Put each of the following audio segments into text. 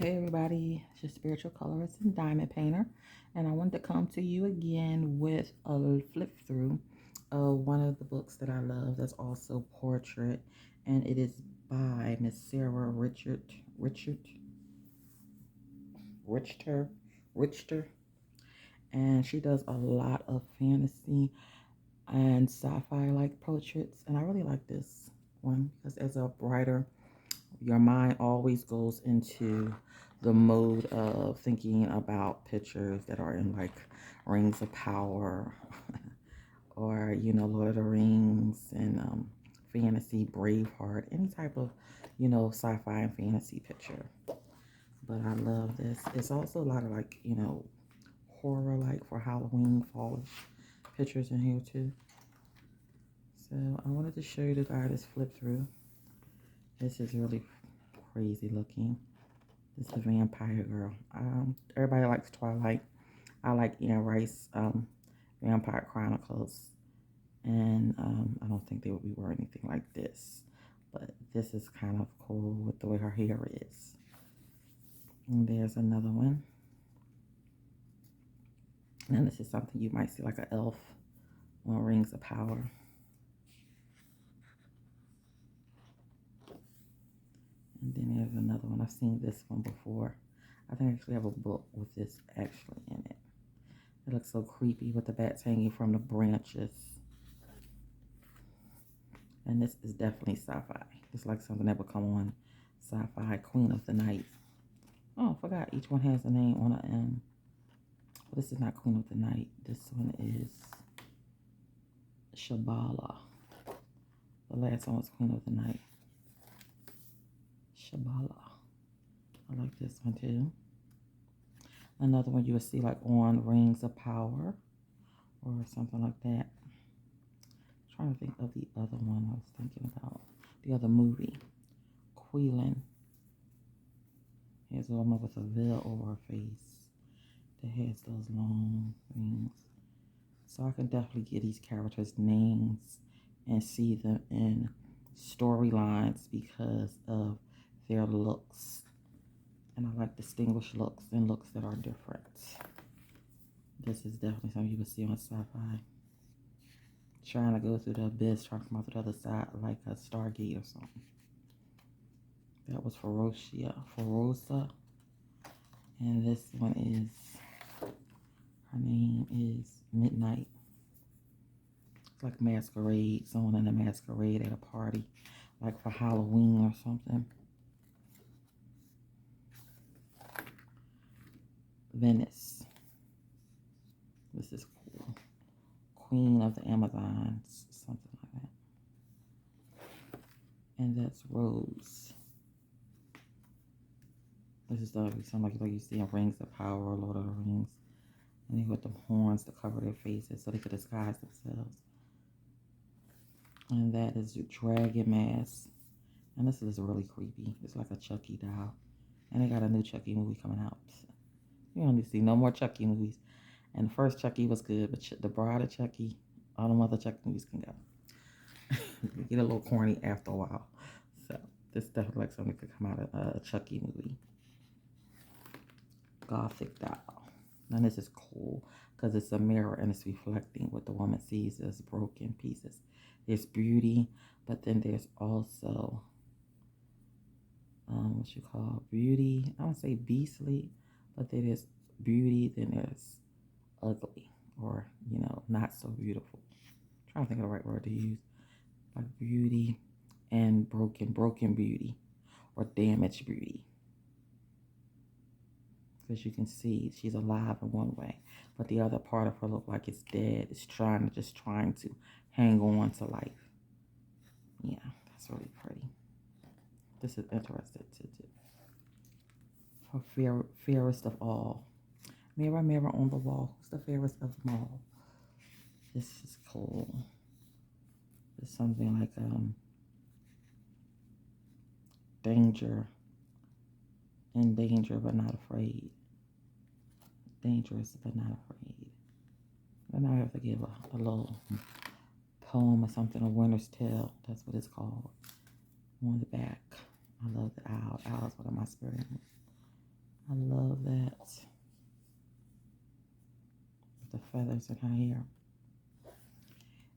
Hey everybody, it's your spiritual colorist and diamond painter, and I wanted to come to you again with a flip through of one of the books that I love that's also portrait, and it is by Miss Sarah Richter, Richter, and she does a lot of fantasy and sci-fi like portraits, and I really like this one because as a writer, your mind always goes into the mode of thinking about pictures that are in like Rings of Power or Lord of the Rings and fantasy, Braveheart, any type of sci-fi and fantasy picture. But I love this. It's also a lot of like horror, like for Halloween fallish pictures in here too. So I wanted to show you the guy flip through. This is really crazy looking. This is a vampire girl. Everybody likes Twilight. I like Anne Rice, Vampire Chronicles, and I don't think they would be wearing anything like this. But this is kind of cool with the way her hair is. And there's another one. And this is something you might see like an elf on Rings of Power. And then there's another one. I've seen this one before. I think I actually have a book with this actually in it. It looks so creepy with the bats hanging from the branches. And this is definitely sci-fi. It's like something that would come on sci-fi. Queen of the Night. Oh, I forgot. Each one has a name on a M. Well, this is not Queen of the Night. This one is Shabala. The last one was Queen of the Night. Shabala. I like this one too. Another one you would see like on Rings of Power or something like that. I'm trying to think of the other one I was thinking about. The other movie. Queelan. Here's a woman with a veil over her face that has those long rings. So I can definitely get these characters' names and see them in storylines because of their looks. And I like distinguished looks and looks that are different. This is definitely something you would see on sci-fi. Trying to go through the abyss, trying to come out the other side like a Stargate or something. That was Ferosa. And this one is, her name is Midnight. It's like masquerade, someone in a masquerade at a party, like for Halloween or something. Venice. This is cool. Queen of the Amazons, something like that. And that's Rose. This is something like you see in Rings of Power or Lord of the Rings. And they put them horns to cover their faces so they could disguise themselves. And that is Dragon Mask. And this is really creepy. It's like a Chucky doll. And they got a new Chucky movie coming out. You don't need to see no more Chucky movies. And the first Chucky was good, but the Bride of Chucky, all the other Chucky movies can go. Get a little corny after a while. So this definitely like something that could come out of a Chucky movie. Gothic doll. Now this is cool because it's a mirror and it's reflecting what the woman sees as broken pieces. There's beauty, but then there's also what you call beauty. I don't say beastly, but then there's beauty, then there's ugly or not so beautiful. I'm trying to think of the right word to use. Like beauty and broken beauty or damaged beauty. Because you can see she's alive in one way, but the other part of her look like it's dead. It's trying to hang on to life. Yeah, that's really pretty. This is interesting to do. For fairest of all. Mirror, mirror on the wall. Who's the fairest of them all? This is cool. It's something like danger. In danger but not afraid. Dangerous but not afraid. And I have to give a little poem or something, a winter's tale. That's what it's called. On the back. I love the owl. Owl is one of my spirit animals. I love that. The feathers in her hair.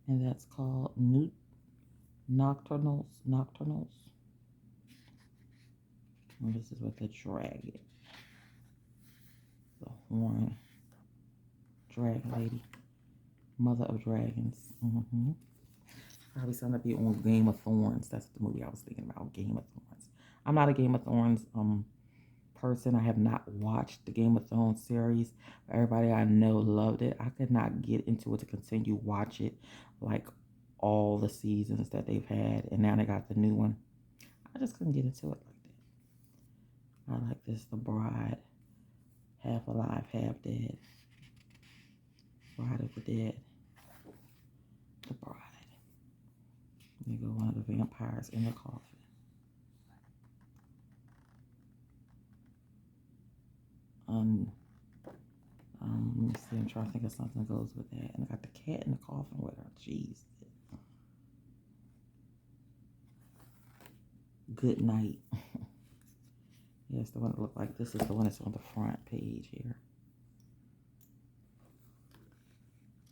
And that's called Nocturnals. Nocturnals. And this is with the dragon. The horn. Dragon lady. Mother of dragons. Probably something to be on Game of Thrones. That's the movie I was thinking about. Game of Thrones. I'm not a Game of Thrones person. I have not watched the Game of Thrones series. Everybody I know loved it. I could not get into it to continue watch it like all the seasons that they've had, and now they got the new one. I just couldn't get into it like that. I like this, The Bride, half alive, half dead. Bride of the Dead. The Bride. There you go, one of the vampires in the coffin. Let me see. I'm trying to think of something that goes with that. And I got the cat in the coffin with her. Jeez. Good night. Yes, the one that looked like this is the one that's on the front page here.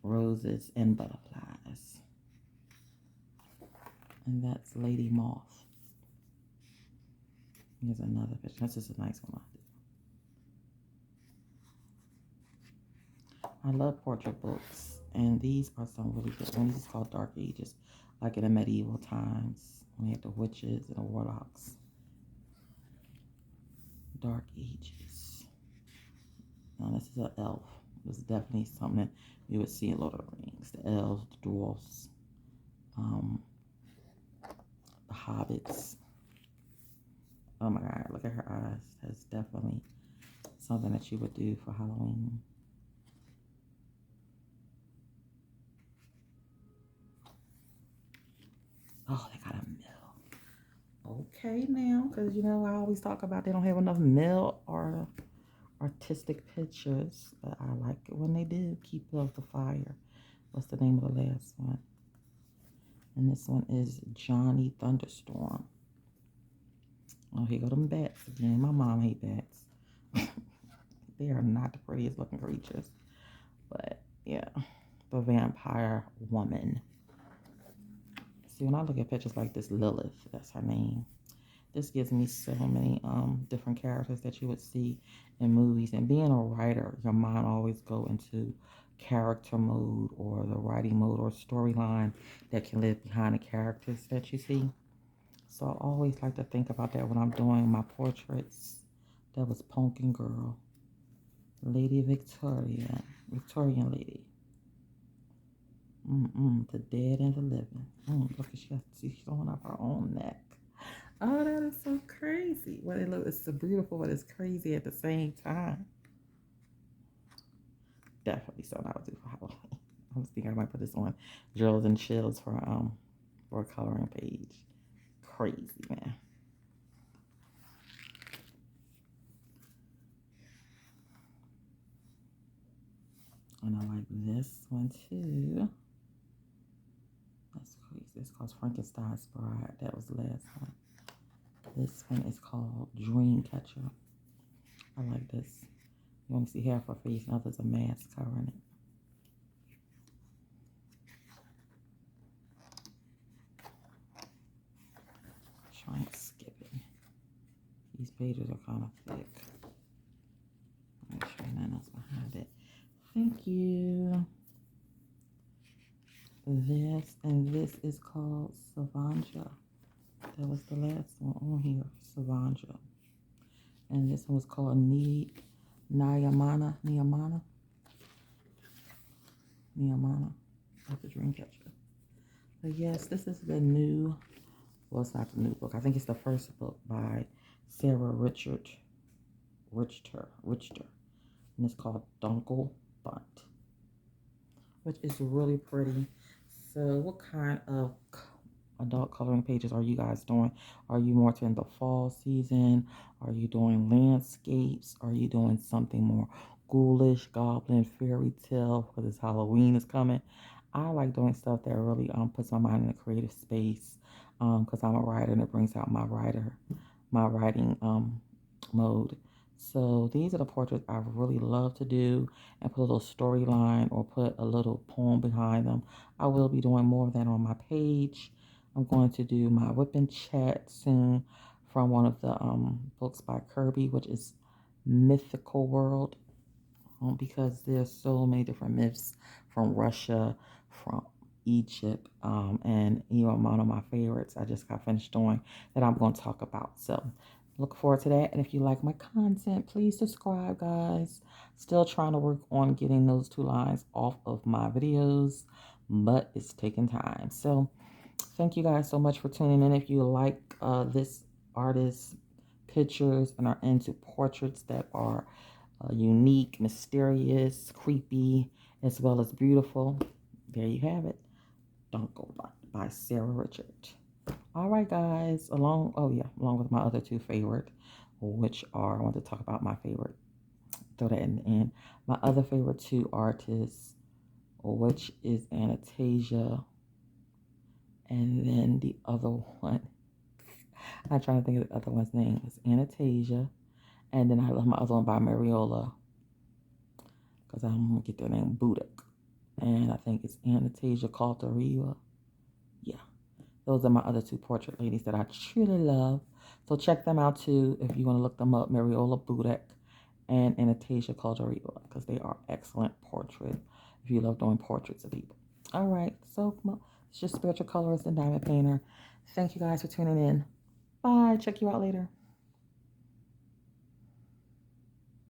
Roses and butterflies. And that's Lady Moth. Here's another picture. This is a nice one. I love portrait books, and these are some really good ones. This is called Dark Ages, like in the medieval times when you had the witches and the warlocks. Dark Ages. Now this is an elf. This is definitely something that you would see in Lord of the Rings. The elves, the dwarfs, the hobbits. Oh my God, look at her eyes. That's definitely something that you would do for Halloween. Oh, they got a mill. Okay, now, because you know I always talk about they don't have enough mill or artistic pictures, but I like it when they do. Keep Love the Fire. What's the name of the last one? And this one is Johnny Thunderstorm. Oh, here go them bats again. My mom hates bats. They are not the prettiest looking creatures. But yeah, the vampire woman. See, when I look at pictures like this, Lilith, that's her name. This gives me so many different characters that you would see in movies. And being a writer, your mind always go into character mode or the writing mode or storyline that can live behind the characters that you see. So I always like to think about that when I'm doing my portraits. That was Pumpkin Girl. Lady Victoria. Victorian lady. The dead and the living. Look at she's showing up her own neck. Oh, that is so crazy. Well, it's so beautiful, but it's crazy at the same time. Definitely something I would do for Halloween. I was thinking I might put this on Drills and Chills for a coloring page. Crazy, man. And I like this one too. That's crazy. It's called Frankenstein's Bride. That was the last one. This one is called Dreamcatcher. I like this. You only see half her face, now there's a mask covering it. Trying to skip it. These pages are kind of thick. Make sure nothing else behind it. Thank you. This is called Savanja. That was the last one on here, Savanja. And this one was called Niyamana. That's the Dreamcatcher. But yes, this is the new, well, it's not the new book. I think it's the first book by Sarah Richter. And it's called Dunkelbunt, which is really pretty. So what kind of adult coloring pages are you guys doing? Are you more in the fall season? Are you doing landscapes? Are you doing something more ghoulish, goblin, fairy tale, because Halloween is coming? I like doing stuff that really puts my mind in a creative space, because I'm a writer and it brings out my writing mode. So these are the portraits I really love to do and put a little storyline or put a little poem behind them. I will be doing more of that on my page. I'm going to do my whip and chat soon from one of the books by Kirby, which is Mythical World, because there's so many different myths from Russia, from Egypt, and one of my favorites I just got finished doing that I'm going to talk about. So look forward to that. And if you like my content, please subscribe, guys. Still trying to work on getting those 2 lines off of my videos, but it's taking time. So thank you guys so much for tuning in. If you like this artist's pictures and are into portraits that are unique, mysterious, creepy, as well as beautiful, there you have it. Dunkelbunt by Sarah Richard. All right, guys. Along with my other 2 favorite, which are, I want to talk about my favorite. Throw that in the end. My other favorite 2 artists, which is Anastasia, and then the other one, I'm trying to think of the other one's name. It's Anastasia, and then I love my other one by Mariola, because I'm gonna get their name Budak, and I think it's Anastasia Calteriva. Yeah, those are my other 2 portrait ladies that I truly love. So check them out too if you want to look them up, Mariola Budak and Anastasia Calteriva, because they are excellent portrait. If you love doing portraits of people. All right, so it's just spiritual colorist and diamond painter. Thank you guys for tuning in. Bye. Check you out later.